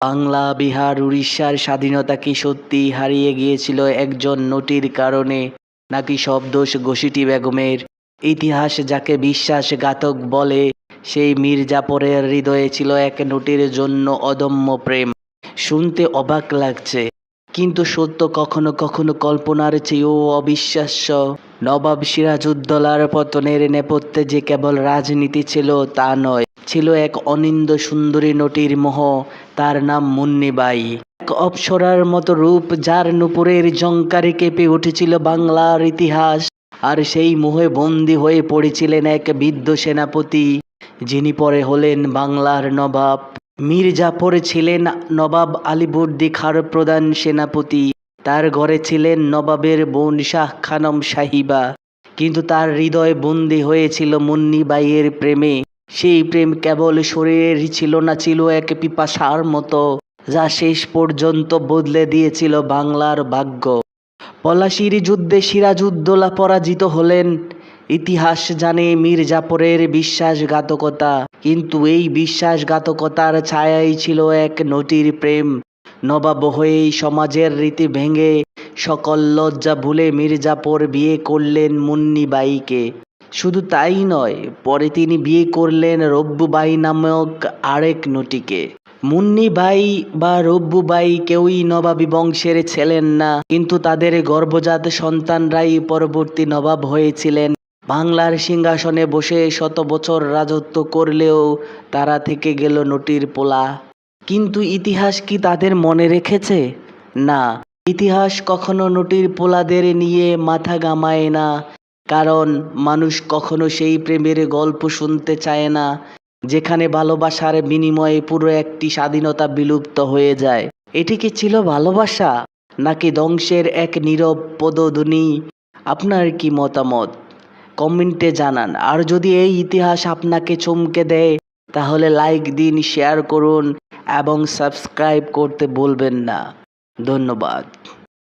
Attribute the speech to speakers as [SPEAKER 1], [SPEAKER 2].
[SPEAKER 1] বাংলা, বিহার, উড়িষ্যার স্বাধীনতা কি সত্যিই হারিয়ে গিয়েছিল একজন নটির কারণে, নাকি সব দোষ ঘসিটি বেগমের? ইতিহাস যাকে বিশ্বাসঘাতক বলে, সেই মীর জাফরের হৃদয়ে ছিল এক নটির জন্য অদম্য প্রেম। শুনতে অবাক লাগছে, কিন্তু সত্য কখনো কখনো কল্পনার চেয়েও অবিশ্বাস্য। নবাব সিরাজউদ্দৌলার পতনের নেপথ্যে যে কেবল রাজনীতি ছিল তা নয়, ছিল এক অনিন্দ্য সুন্দরী নটির মোহ। তার নাম মুন্নিবাই, এক অপ্সরার মতো রূপ, যার নূপুরের ঝংকারে কেঁপে উঠেছিল বাংলার ইতিহাস। আর সেই মোহে বন্দী হয়ে পড়েছিলেন এক বৃদ্ধ সেনাপতি, যিনি পরে হলেন বাংলার নবাব। মীর জাফর ছিলেন নবাব আলীবর্দী খাঁর প্রধান সেনাপতি। তার ঘরে ছিলেন নবাবের বোন শাহ খানম সাহিবা, কিন্তু তার হৃদয় বন্দী হয়েছিল মুন্নিবাইয়ের প্রেমে। সেই প্রেম কেবল শরীরের ছিল না, ছিল এক পিপাসার মতো, যা শেষ পর্যন্ত বদলে দিয়েছিল বাংলার ভাগ্য। পলাশির যুদ্ধে সিরাজউদ্দৌলা পরাজিত হলেন। ইতিহাস জানে মীর জাফরের বিশ্বাসঘাতকতা, কিন্তু এই বিশ্বাসঘাতকতার ছায়াই ছিল এক নটির প্রেম। নবাব হয়েই সমাজের রীতি ভেঙে, সকল লজ্জা ভুলে মীর জাফর বিয়ে করলেন মুন্নিবাইকে। শুধু তাই নয়, পরে তিনি বিয়ে করলেন রব্বুবাই নামক আরেক নটিকে। মুন্নিবাই বা রব্বুবাই কেউই নবাবী বংশের ছিলেন না, কিন্তু তাদের গর্ভজাত সন্তানরাই পরবর্তী নবাব হয়েছিলেন। বাংলার সিংহাসনে বসে শত বছর রাজত্ব করলেও তারা থেকে গেল নটির পোলা। কিন্তু ইতিহাস কি তাদের মনে রেখেছে? না, ইতিহাস কখনো নটির পোলাদের নিয়ে মাথা ঘামায় না, কারণ মানুষ কখনো সেই প্রেমের গল্প শুনতে চায় না, যেখানে ভালোবাসার বিনিময়ে পুরো একটি স্বাধীনতা বিলুপ্ত হয়ে যায়। এটি কি ছিল ভালোবাসা, নাকি ধ্বংসের এক নীরব পদধ্বনি? আপনার কি মতামত কমেন্টে জানান। আর যদি এই ইতিহাস আপনাকে চমকে দেয়, তাহলে লাইক দিন, শেয়ার করুন এবং সাবস্ক্রাইব করতে ভুলবেন না। ধন্যবাদ।